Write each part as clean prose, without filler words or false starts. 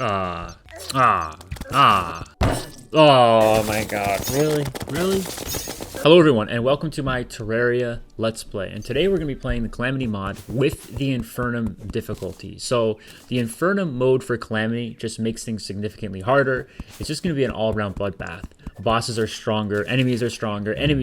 Ah, ah, ah. Oh my god, really? Really? Hello everyone, and welcome to my Terraria Let's Play. And today we're going to be playing the Calamity mod with the Infernum difficulty. So, the Infernum mode for Calamity just makes things significantly harder. It's just going to be an all-around bloodbath. Bosses are stronger, enemies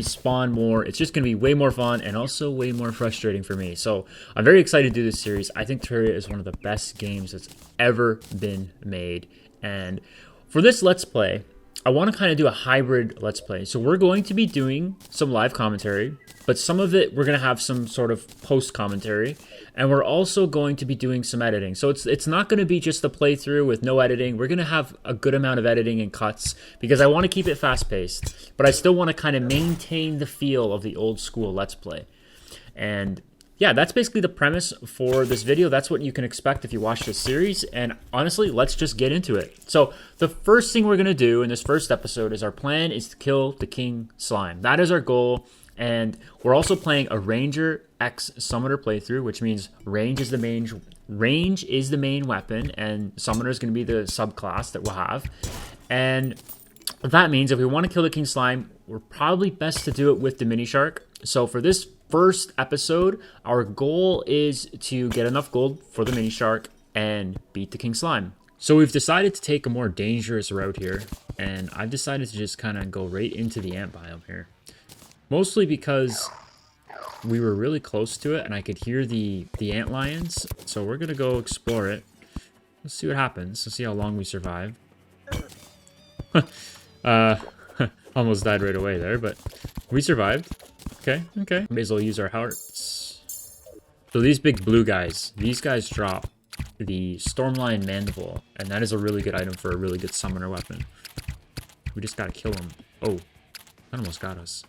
spawn more. It's just going to be way more fun and also way more frustrating for me. So, I'm very excited to do this series. I think Terraria is one of the best games that's ever been made. And for this Let's Play, I want to kind of do a hybrid Let's Play. So we're going to be doing some live commentary, but some of it we're going to have some sort of post commentary, and we're also going to be doing some editing. So it's not going to be just a playthrough with no editing. We're going to have a good amount of editing and cuts because I want to keep it fast paced, but I still want to kind of maintain the feel of the old school Let's Play. And yeah, that's basically the premise for this video. That's what you can expect if you watch this series. And honestly, let's just get into it. So the first thing we're going to do in this first episode is our plan is to kill the King Slime. That is our goal. And we're also playing a Ranger X Summoner playthrough, which means range is the main weapon, and Summoner is going to be the subclass that we'll have. And that means if we want to kill the King Slime, we're probably best to do it with the Mini Shark. So for this first episode, our goal is to get enough gold for the Mini Shark and beat the King Slime. So we've decided to take a more dangerous route here, and I've decided to just kind of go right into the ant biome here. Mostly because we were really close to it and I could hear the ant lions, so we're gonna go explore it. Let's see what happens. Let's see how long we survive. Almost died right away there, but we survived. Okay. May as well use our hearts. So these big blue guys, these guys drop the Stormlion Mandible, and that is a really good item for a really good summoner weapon. We just gotta kill them. Oh, that almost got us.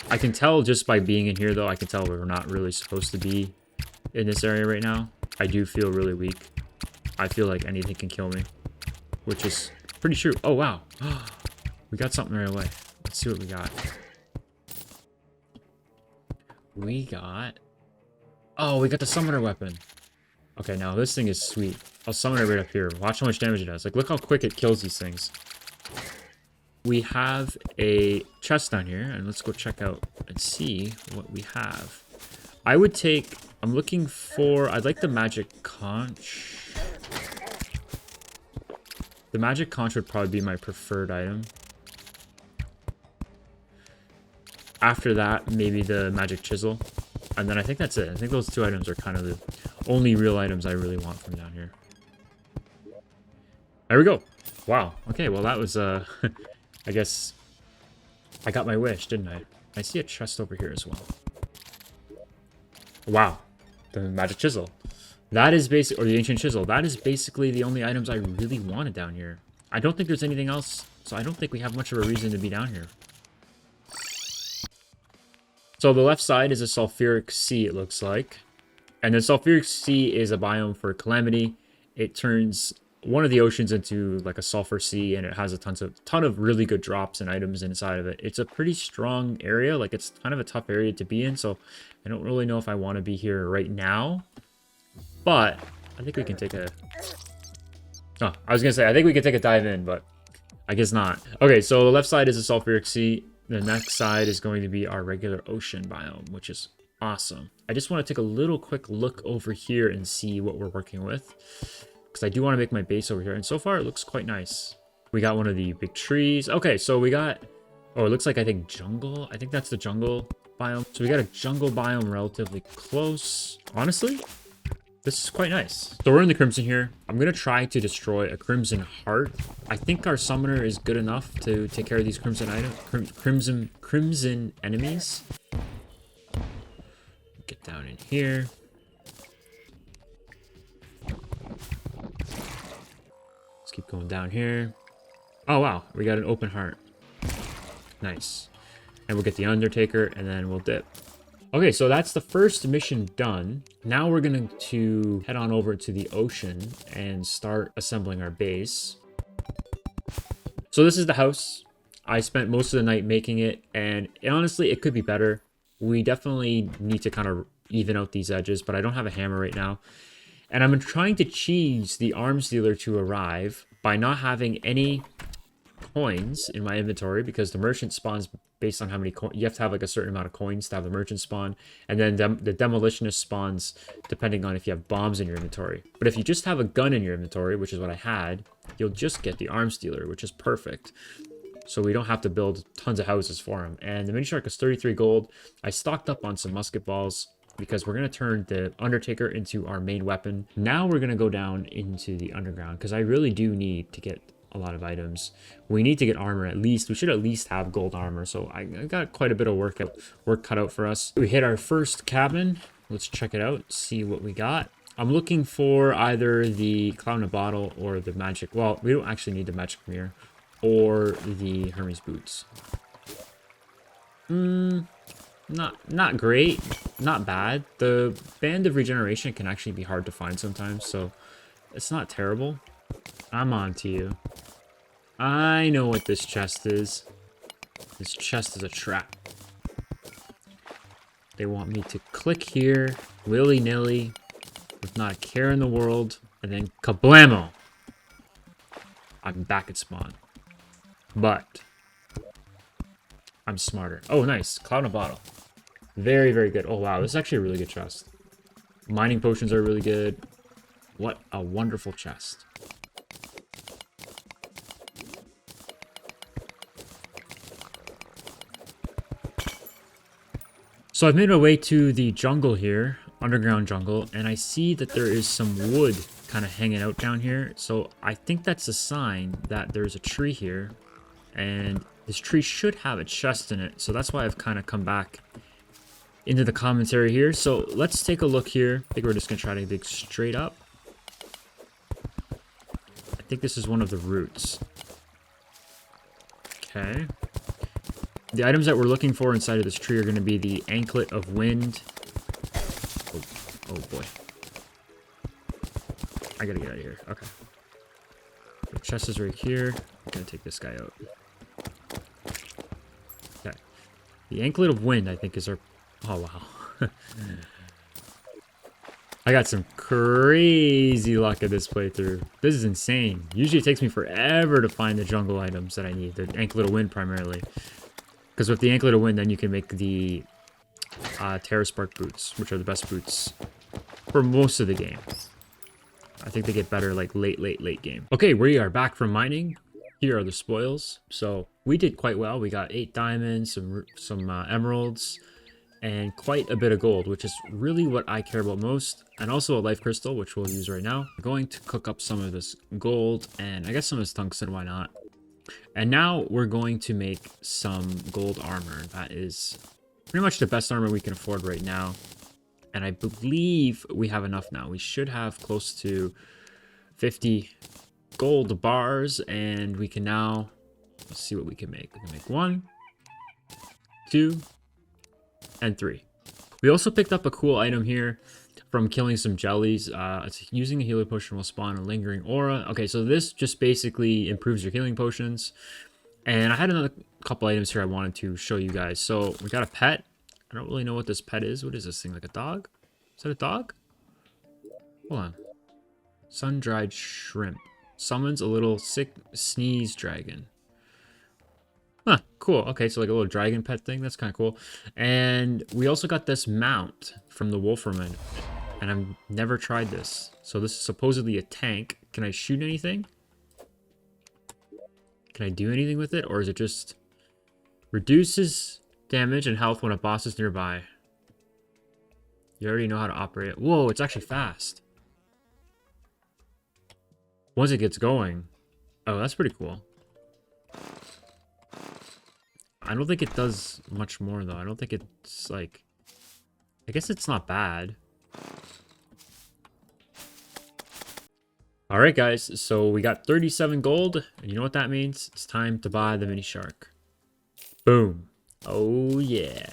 I can tell just by being in here, though, I can tell we're not really supposed to be in this area right now. I do feel really weak. I feel like anything can kill me, which is pretty true. Oh, wow. We got something right away. Let's see what we got. Oh, we got the summoner weapon. Okay, now this thing is sweet. I'll summon it right up here. Watch how much damage it does. Like, look how quick it kills these things. We have a chest down here, and let's go check out and see what we have. I'm looking for, I'd like the magic conch. The magic conch would probably be my preferred item. After that, maybe the magic chisel. And then I think that's it. I think those two items are kind of the only real items I really want from down here. There we go. Wow. Okay, well that was, I guess I got my wish, didn't I? I see a chest over here as well. Wow. The magic chisel. That is or the ancient chisel. That is basically the only items I really wanted down here. I don't think there's anything else, so I don't think we have much of a reason to be down here. So the left side is a sulfuric sea, it looks like. And the sulfuric sea is a biome for Calamity. It turns one of the oceans into like a sulfur sea, and it has a ton of really good drops and items inside of it. It's a pretty strong area. Like, it's kind of a tough area to be in, so I don't really know if I want to be here right now. But I think we can take a... Oh, I was going to say, I think we could take a dive in, but I guess not. Okay, so the left side is a sulfuric sea. The next side is going to be our regular ocean biome, which is awesome. I just want to take a quick look over here and see what we're working with, because I do want to make my base over here. And so far, it looks quite nice. We got one of the big trees. Okay, so we got... Oh, it looks like, I think, jungle. I think that's the jungle biome. So we got a jungle biome relatively close. Honestly, this is quite nice. So we're in the Crimson here. I'm going to try to destroy a Crimson Heart. I think our summoner is good enough to take care of these Crimson items, crimson enemies. Get down in here. Let's keep going down here. Oh, wow. We got an open heart. Nice. And we'll get the Undertaker, and then we'll dip. Okay, so that's the first mission done. Now we're going to head on over to the ocean and start assembling our base. So this is the house. I spent most of the night making it, and honestly, it could be better. We definitely need to kind of even out these edges, but I don't have a hammer right now. And I'm trying to cheese the arms dealer to arrive by not having any coins in my inventory, because the merchant spawns based on how many coins. You have to have like a certain amount of coins to have the merchant spawn. And then the demolitionist spawns depending on if you have bombs in your inventory. But if you just have a gun in your inventory, which is what I had, you'll just get the arms dealer, which is perfect. So we don't have to build tons of houses for him. And the mini shark is 33 gold. I stocked up on some musket balls because we're going to turn the Undertaker into our main weapon. Now we're going to go down into the underground because I really do need to get a lot of items. We need to get armor at least. We should at least have gold armor. So I got quite a bit of work cut out for us. We hit our first cabin. Let's check it out, see what we got. I'm looking for either the Cloud in a Bottle or the magic. Well, we don't actually need the magic mirror or the Hermes boots. Not great, not bad. The Band of Regeneration can actually be hard to find sometimes, so it's not terrible. I'm on to you. I know what this chest is. This chest is a trap. They want me to click here, willy-nilly, with not a care in the world, and then kablamo! I'm back at spawn. But I'm smarter. Oh, nice. Cloud in a Bottle. Very, very good. Oh, wow. This is actually a really good chest. Mining potions are really good. What a wonderful chest. So I've made my way to the jungle here, underground jungle, and I see that there is some wood kind of hanging out down here. So I think that's a sign that there's a tree here, and this tree should have a chest in it. So that's why I've kind of come back into the commentary here. So let's take a look here. I think we're just going to try to dig straight up. I think this is one of the roots. Okay. The items that we're looking for inside of this tree are going to be the Anklet of Wind. Oh boy. I gotta get out of here. Okay. The chest is right here. I'm going to take this guy out. Okay. The Anklet of Wind, I think, is our... Oh, wow. I got some crazy luck at this playthrough. This is insane. Usually it takes me forever to find the jungle items that I need. The Anklet of Wind, primarily. Because with the Anklet of Wind, then you can make the Terra Spark boots, which are the best boots for most of the game. I think they get better like late game. Okay, we are back from mining. Here are the spoils. So we did quite well. We got 8 diamonds, some emeralds, and quite a bit of gold, which is really what I care about most. And also a life crystal, which we'll use right now. We're going to cook up some of this gold, and I guess some of this tungsten, why not? And now we're going to make some gold armor. That is pretty much the best armor we can afford right now. And I believe we have enough now. We should have close to 50 gold bars. And we can now, let's see what we can make. We can make 1, 2, and 3. We also picked up a cool item here from killing some jellies. It's using a healing potion will spawn a lingering aura. Okay, so this just basically improves your healing potions. And I had another couple items here I wanted to show you guys. So we got a pet. I don't really know what this pet is. What is this thing? Like a dog? Is that a dog? Hold on. Sun-dried shrimp. Summons a little sick sneeze dragon. Huh, cool. Okay, so like a little dragon pet thing. That's kind of cool. And we also got this mount from the Wolferman. And I've never tried this. So this is supposedly a tank. Can I shoot anything? Can I do anything with it? Or is it just reduces damage and health when a boss is nearby? You already know how to operate it. Whoa, it's actually fast. Once it gets going. Oh, that's pretty cool. I don't think it does much more, though. I don't think it's like... I guess it's not bad. Alright, guys. So we got 37 gold. And you know what that means? It's time to buy the mini shark. Boom. Oh, yeah.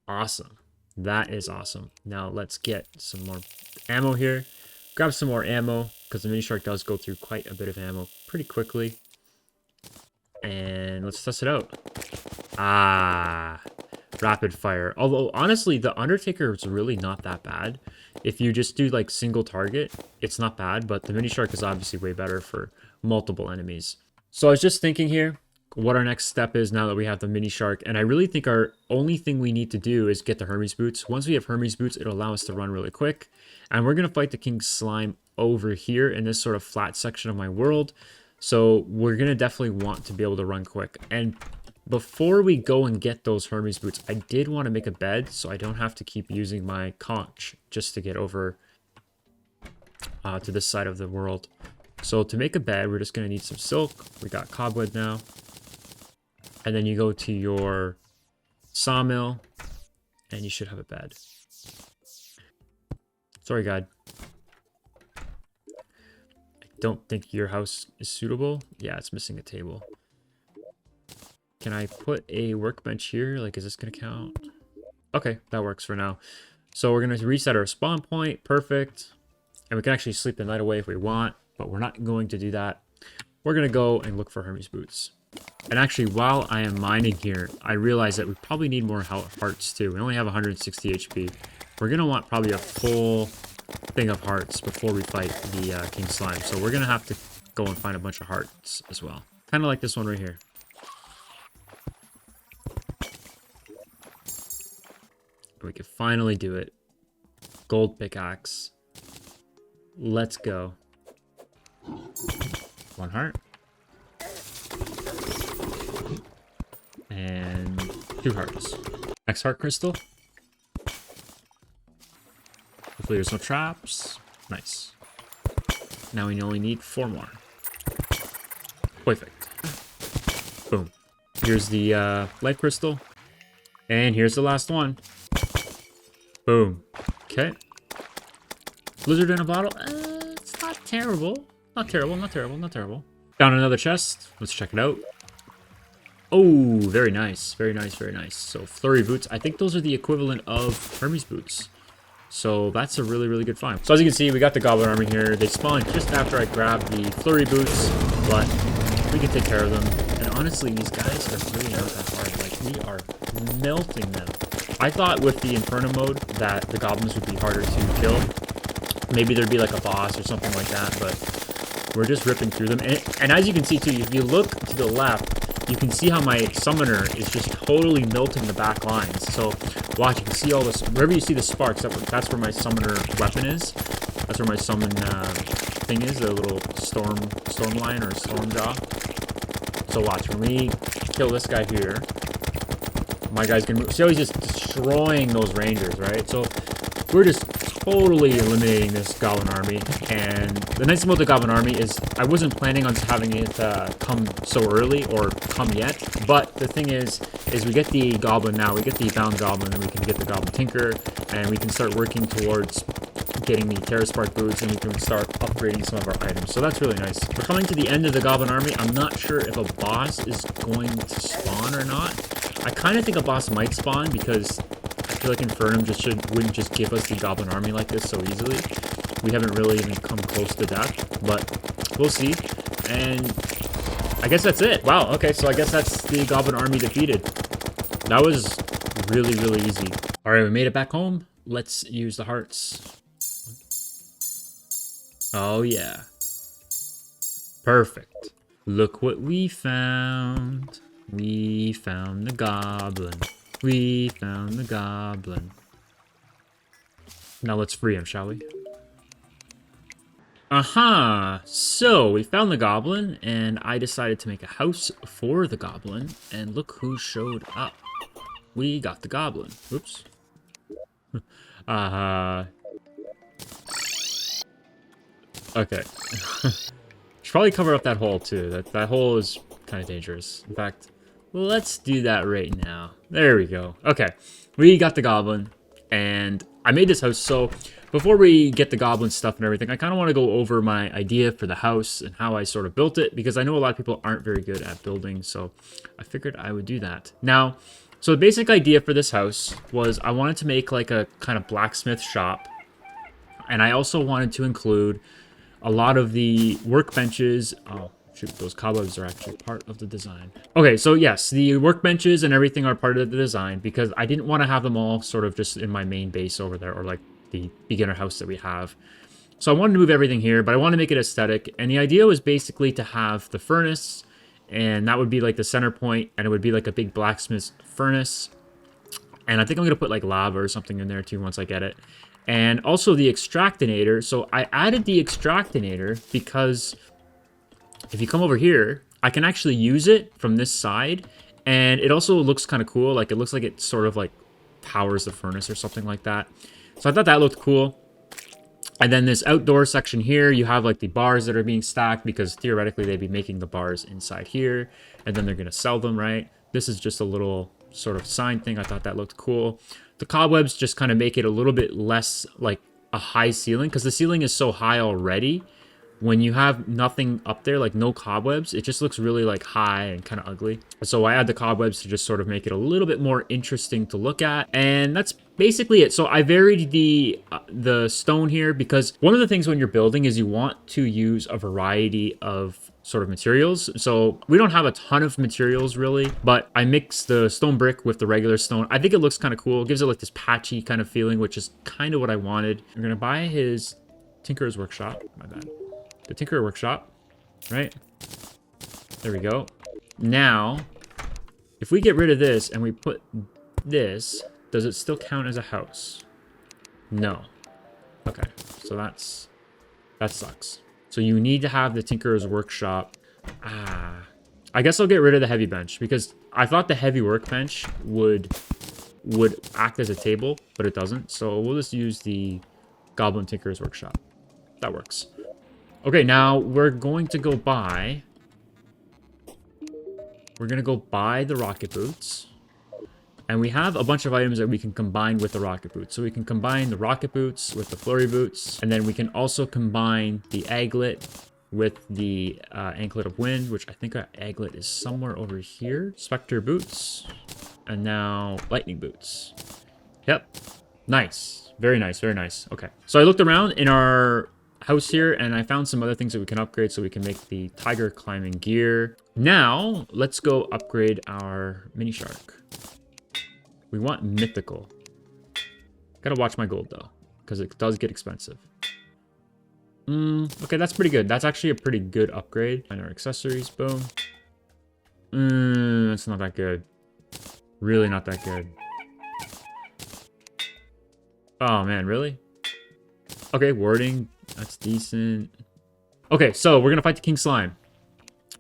Awesome. That is awesome. Now, let's get some more ammo here. Grab some more ammo, because the mini shark does go through quite a bit of ammo pretty quickly. And let's test it out. Ah, rapid fire. Although, honestly, the Undertaker is really not that bad. If you just do, like, single target, it's not bad. But the Mini Shark is obviously way better for multiple enemies. So I was just thinking here what our next step is now that we have the Mini Shark. And I really think our only thing we need to do is get the Hermes Boots. Once we have Hermes Boots, it'll allow us to run really quick. And we're going to fight the King Slime over here in this sort of flat section of my world. So we're going to definitely want to be able to run quick. And before we go and get those Hermes Boots, I did want to make a bed so I don't have to keep using my conch just to get over to this side of the world. So to make a bed, we're just going to need some silk. We got cobweb now. And then you go to your sawmill, and you should have a bed. Sorry, God. I don't think your house is suitable. Yeah, it's missing a table. Can I put a workbench here? Like, is this going to count? Okay, that works for now. So we're going to reset our spawn point. Perfect. And we can actually sleep the night away if we want, but we're not going to do that. We're going to go and look for Hermes Boots. And actually, while I am mining here, I realize that we probably need more hearts too. We only have 160 HP. We're going to want probably a full thing of hearts before we fight the King Slime. So we're going to have to go and find a bunch of hearts as well. Kind of like this one right here. We can finally do it. Gold pickaxe. Let's go. One heart. And 2 hearts. Next heart crystal. Hopefully there's no traps. Nice. Now we only need 4 more. Perfect. Boom. Here's the light crystal. And here's the last one. Boom. Okay. Blizzard in a bottle. It's not terrible. Not terrible, not terrible, not terrible. Found another chest. Let's check it out. Oh, very nice. Very nice, very nice. So, flurry boots. I think those are the equivalent of Hermes boots. So, that's a really, really good find. So, as you can see, we got the goblin army here. They spawned just after I grabbed the flurry boots, but we can take care of them. And honestly, these guys are really not that hard. Like, we are melting them. I thought with the Infernum mode that the goblins would be harder to kill. Maybe there'd be like a boss or something like that, but we're just ripping through them. And as you can see too, if you look to the left, you can see how my summoner is just totally melting the back lines. So watch, you can see all this, wherever you see the sparks, that's where my summoner weapon is. That's where my summon thing is, the little storm lion or storm jaw. So watch, when we kill this guy here, my guy's gonna move. See how he's just destroying those rangers, right? So we're just totally eliminating this goblin army. And the nice thing about the goblin army is I wasn't planning on having it come so early or come yet. But the thing is we get the goblin now. We get the bound goblin, and we can get the goblin tinker, and we can start working towards getting the Terra Spark boots, and we can start upgrading some of our items. So that's really nice. We're coming to the end of the goblin army. I'm not sure if a boss is going to spawn or not. I kind of think a boss might spawn because I feel like Infernum wouldn't just give us the goblin army like this so easily. We haven't really even come close to death, but we'll see. And I guess that's it. Wow, okay, so I guess that's the goblin army defeated. That was really, really easy. All right, we made it back home. Let's use the hearts. Oh, yeah. Perfect. Look what we found. We found the goblin. We found the goblin. Now let's free him, shall we? Aha! So, we found the goblin, and I decided to make a house for the goblin, and look who showed up. We got the goblin. Oops. Okay. Should probably cover up that hole, too. That hole is kind of dangerous. In fact, let's do that right now. There we go. Okay, we got the goblin, and I made this house. So before we get the goblin stuff and everything, I kind of want to go over my idea for the house and how I sort of built it, because I know a lot of people aren't very good at building, so I figured I would do that. Now, so the basic idea for this house was I wanted to make like a kind of blacksmith shop, and I also wanted to include a lot of the workbenches. Oh, Shoot, those cobwebs are actually part of the design. Okay, so yes, the workbenches and everything are part of the design because I didn't want to have them all sort of just in my main base over there, or like the beginner house that we have. So I wanted to move everything here, but I want to make it aesthetic. And the idea was basically to have the furnace, and that would be like the center point, and it would be like a big blacksmith's furnace. And I think I'm going to put like lava or something in there too once I get it. And also the extractinator. So I added the extractinator because if you come over here, I can actually use it from this side. And it also looks kind of cool. Like, it looks like it sort of like powers the furnace or something like that. So I thought that looked cool. And then this outdoor section here, you have like the bars that are being stacked because theoretically they'd be making the bars inside here. And then they're going to sell them, right? This is just a little sort of sign thing. I thought that looked cool. The cobwebs just kind of make it a little bit less like a high ceiling because the ceiling is so high already. When you have nothing up there, like no cobwebs, it just looks really like high and kind of ugly. So I add the cobwebs to just sort of make it a little bit more interesting to look at. And that's basically it. So I varied the stone here because one of the things when you're building is you want to use a variety of sort of materials. So we don't have a ton of materials really, but I mix the stone brick with the regular stone. I think it looks kind of cool. It gives it like this patchy kind of feeling, which is kind of what I wanted. I'm going to buy his Tinkerer's Workshop. My bad. The Tinkerer Workshop, right? There we go. Now, if we get rid of this and we put this, does it still count as a house? No. Okay, so that sucks. So you need to have the Tinkerer's Workshop. I guess I'll get rid of the heavy bench because I thought the heavy workbench would act as a table, but it doesn't. So we'll just use the Goblin Tinkerer's Workshop. That works. Okay, now we're going to go buy... We're going to go buy the rocket boots. And we have a bunch of items that we can combine with the rocket boots. So we can combine the rocket boots with the flurry boots. And then we can also combine the aglet with the anklet of wind, which I think our aglet is somewhere over here. Spectre boots. And now lightning boots. Yep. Nice. Very nice. Very nice. Okay. So I looked around in our house here and I found some other things that we can upgrade so we can make the tiger climbing gear. Now let's go upgrade our mini shark. We want mythical. Gotta watch my gold though, because it does get expensive. Okay, that's pretty good. That's actually a pretty good upgrade. And our accessories, boom. That's not that good. Really not that good. Oh man, really? Okay, wording. That's decent. Okay, so we're gonna fight the King Slime.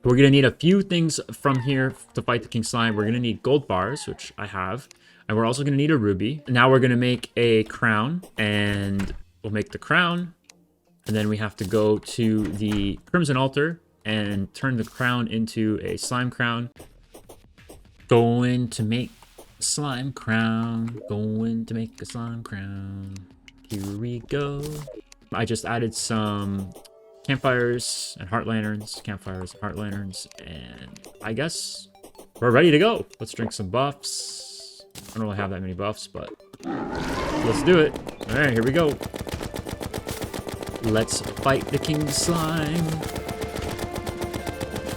We're gonna need a few things from here to fight the King Slime. We're gonna need gold bars, which I have. And we're also gonna need a ruby. Now we're gonna make a crown. And we'll make the crown. And then we have to go to the Crimson Altar and turn the crown into a slime crown. Going to make a slime crown. Going to make a slime crown. Here we go. I just added some campfires and heart lanterns. Campfires and heart lanterns. And I guess we're ready to go. Let's drink some buffs. I don't really have that many buffs, but let's do it. All right, here we go. Let's fight the King Slime.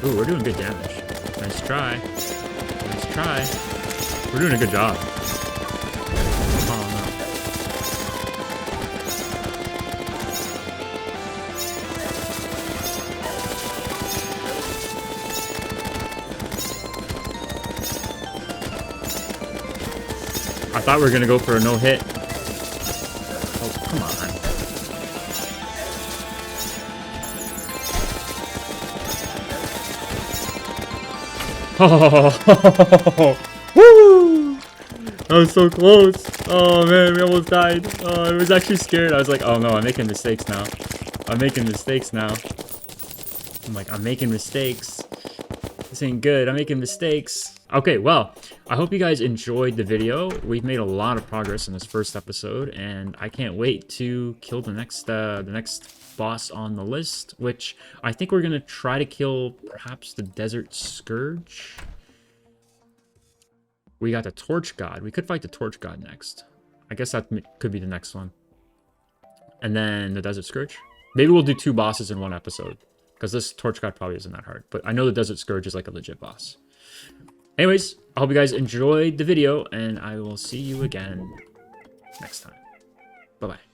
Ooh, we're doing good damage. Nice try. Nice try. We're doing a good job. Oh, no. I thought we were going to go for a no-hit. Oh, come on. Oh, woo! That was so close. Oh man, we almost died. Oh, I was actually scared. I was like, oh no, I'm making mistakes now. I'm making mistakes now. I'm like, I'm making mistakes. This ain't good. I'm making mistakes. Okay, well, I hope you guys enjoyed the video. We've made a lot of progress in this first episode, and I can't wait to kill the next boss on the list, which I think we're gonna try to kill perhaps the Desert Scourge. We got the Torch God. We could fight the Torch God next. I guess that could be the next one. And then the Desert Scourge. Maybe we'll do 2 bosses in one episode. Because this Torch God probably isn't that hard. But I know the Desert Scourge is like a legit boss. Anyways, I hope you guys enjoyed the video, and I will see you again next time. Bye-bye.